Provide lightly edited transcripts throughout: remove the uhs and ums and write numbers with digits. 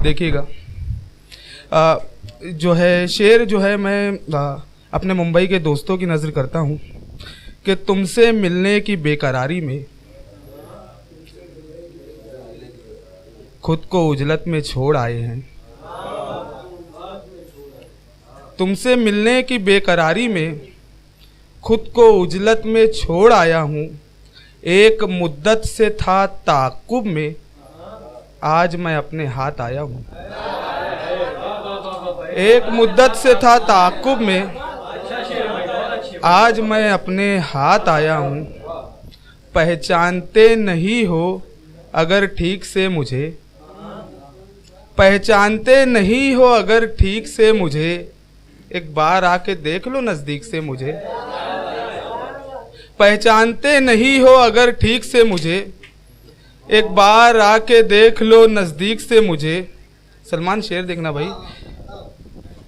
देखिएगा, जो है शेर जो है मैं अपने मुंबई के दोस्तों की नज़र करता हूँ कि तुमसे मिलने की बेकरारी में खुद को उजलत में छोड़ आए हैं। तुमसे मिलने की बेकरारी में खुद को उजलत में छोड़ आया हूँ। एक मुद्दत से था ताक़ुब में, आज मैं अपने हाथ आया हूँ। एक मुद्दत से था ताक़ुब में, आज मैं अपने हाथ आया हूँ। पहचानते नहीं हो अगर ठीक से मुझे, पहचानते नहीं हो अगर ठीक से मुझे, एक बार आके देख लो नज़दीक से मुझे। पहचानते नहीं हो अगर ठीक से मुझे, एक बार आके देख लो नज़दीक से मुझे। सलमान शेर देखना भाई।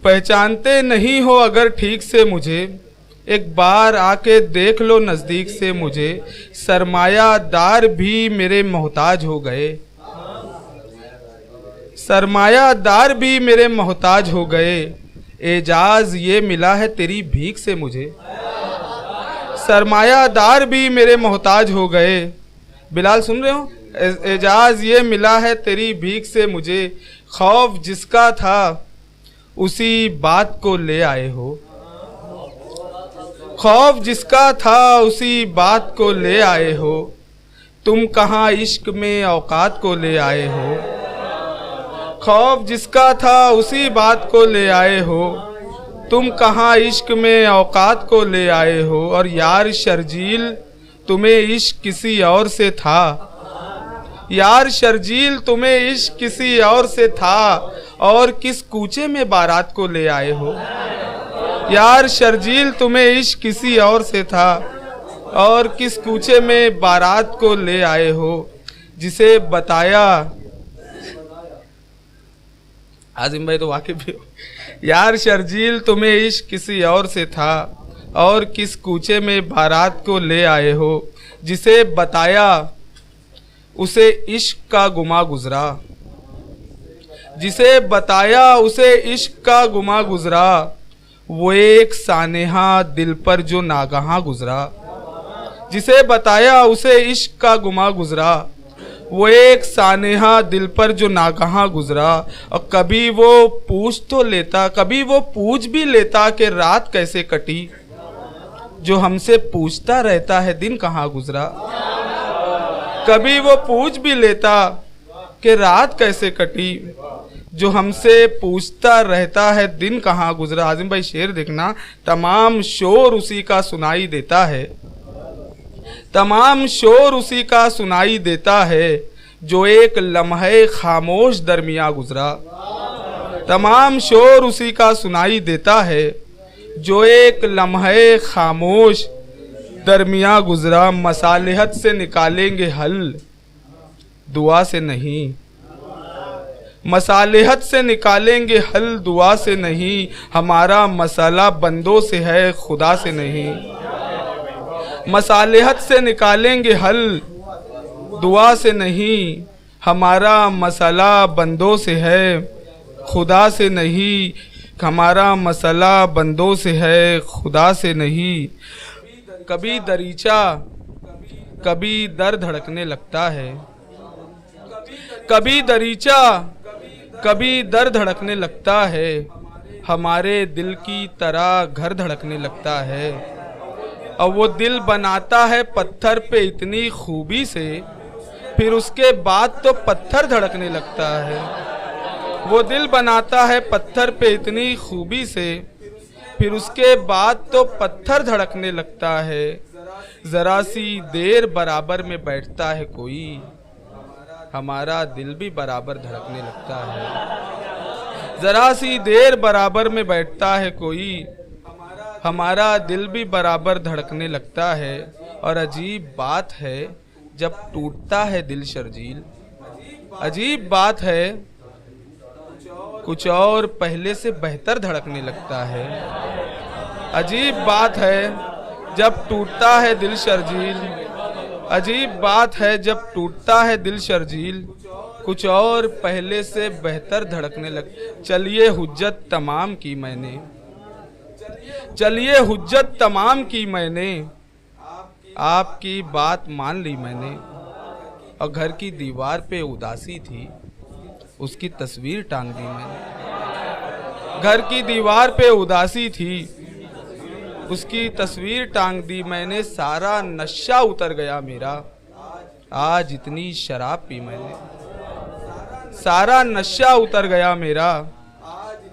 पहचानते नहीं हो अगर ठीक से मुझे, एक बार आके देख लो नज़दीक से मुझे। सरमायादार भी मेरे मोहताज हो गए, सरमायादार भी मेरे मोहताज हो गए। एजाज़ ये मिला है तेरी भीख से मुझे। सरमायादार भी मेरे मोहताज हो गए। बिलाल सुन रहे हो? एजाज़ ये मिला है तेरी भीख से मुझे। खौफ जिसका था उसी बात को ले आए हो, खौफ जिसका था उसी बात को ले आए हो। तुम कहाँ इश्क में औकात को ले आए हो। खौफ जिसका था उसी बात को ले आए हो। तुम कहाँ इश्क में औकात को ले आए हो। और यार शर्जील तुम्हें इश्क किसी और से था, यार शर्जील तुम्हें इश्क किसी और से था। और किस कूचे में बारात को ले आए हो। यार शर्जील तुम्हें इश्क किसी और से था, और किस कूचे में बारात को ले आए हो। जिसे बताया, आजिम भाई तो वाकिफ भी हो। यार शर्जील तुम्हें इश्क किसी और से था, और किस कूचे में बारात को ले आए हो। जिसे बताया उसे इश्क का गुमा गुजरा, जिसे बताया उसे इश्क का गुमा गुजरा। वो एक सानेहा दिल पर जो नागहां गुजरा। जिसे बताया उसे इश्क का गुमा गुजरा। वो एक सानेहा दिल पर जो नागहां गुजरा। और कभी वो पूछ तो लेता, कभी वो पूछ भी लेता कि रात कैसे कटी। जो हमसे पूछता रहता है दिन कहाँ गुजरा। कभी वो पूछ भी लेता कि रात कैसे कटी। जो हमसे पूछता रहता है दिन कहाँ गुजरा। आजिम भाई शेर देखना। तमाम शोर उसी का सुनाई देता है, तमाम शोर उसी का सुनाई देता है। जो एक लम्हे खामोश दरमिया गुजरा। तमाम शोर उसी का सुनाई देता है, जो एक लम्हे खामोश दरमिया गुजरा। मसालिहत से निकालेंगे हल, दुआ से नहीं। मसालिहत से निकालेंगे हल, दुआ से नहीं। हमारा मसला बंदों से है, खुदा से नहीं। मसालिहत से निकालेंगे हल, दुआ से नहीं। हमारा मसला बंदों से है, खुदा से नहीं। हमारा मसला बंदों से है, खुदा से नहीं। कभी दरीचा कभी दर धड़कने लगता है, कभी दरीचा कभी दर धड़कने लगता है। हमारे दिल की तरह घर धड़कने लगता है। और वो दिल बनाता है पत्थर पे इतनी खूबी से, फिर उसके बाद तो पत्थर धड़कने लगता है। वो दिल बनाता है पत्थर पे इतनी खूबी से, फिर उसके बाद तो पत्थर धड़कने लगता है। जरा सी देर बराबर में बैठता है कोई, हमारा दिल भी बराबर धड़कने लगता है। जरा सी देर बराबर में बैठता है कोई, हमारा दिल भी बराबर धड़कने लगता है। और अजीब बात है जब टूटता है दिल शर्जील, अजीब बात है कुछ और पहले से बेहतर धड़कने लगता है। अजीब बात है जब टूटता है दिल शर्जील, अजीब बात है जब टूटता है दिल शर्जील। कुछ और पहले से बेहतर धड़कने लग। चलिए हुज्जत तमाम की मैंने, चलिए हुज्जत तमाम की मैंने, आपकी बात मान ली मैंने। और घर की दीवार पे उदासी थी, उसकी तस्वीर टांग दी मैंने। घर की दीवार पे उदासी थी, उसकी तस्वीर टांग दी मैंने। सारा नशा उतर गया मेरा, आज इतनी शराब पी मैंने। सारा नशा उतर गया मेरा,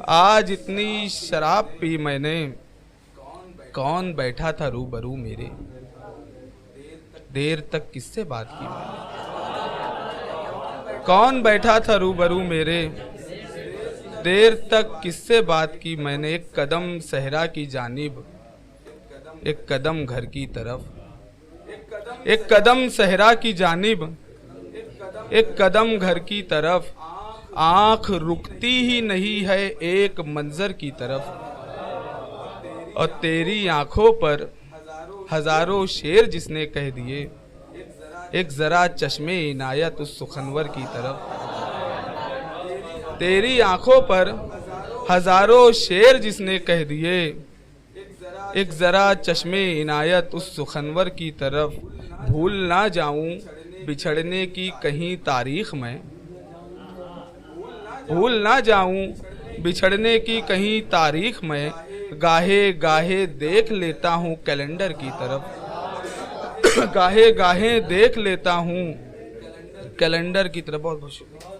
आज इतनी शराब पी मैंने। कौन बैठा था रूबरू मेरे, देर तक किससे बात की मैंने। कौन बैठा था रूबरू मेरे, देर तक किससे बात की मैंने। एक कदम सहरा की जानिब, एक कदम घर की तरफ। एक कदम सहरा की जानिब, एक कदम घर की तरफ। आंख रुकती ही नहीं है एक मंजर की तरफ। और तेरी आंखों पर हजारों शेर जिसने कह दिए, एक जरा चश्मे इनायत उस सुखनवर की तरफ। तेरी आंखों पर हजारों शेर जिसने कह दिए, एक जरा चश्मे इनायत उस सुखनवर की तरफ। भूल ना जाऊं बिछड़ने की कहीं तारीख में, भूल ना जाऊं बिछड़ने की कहीं तारीख में। गाहे गाहे देख लेता हूँ कैलेंडर की तरफ, गाहे गाहे देख लेता हूँ कैलेंडर की तरफ। बहुत बहुत शुक्रिया।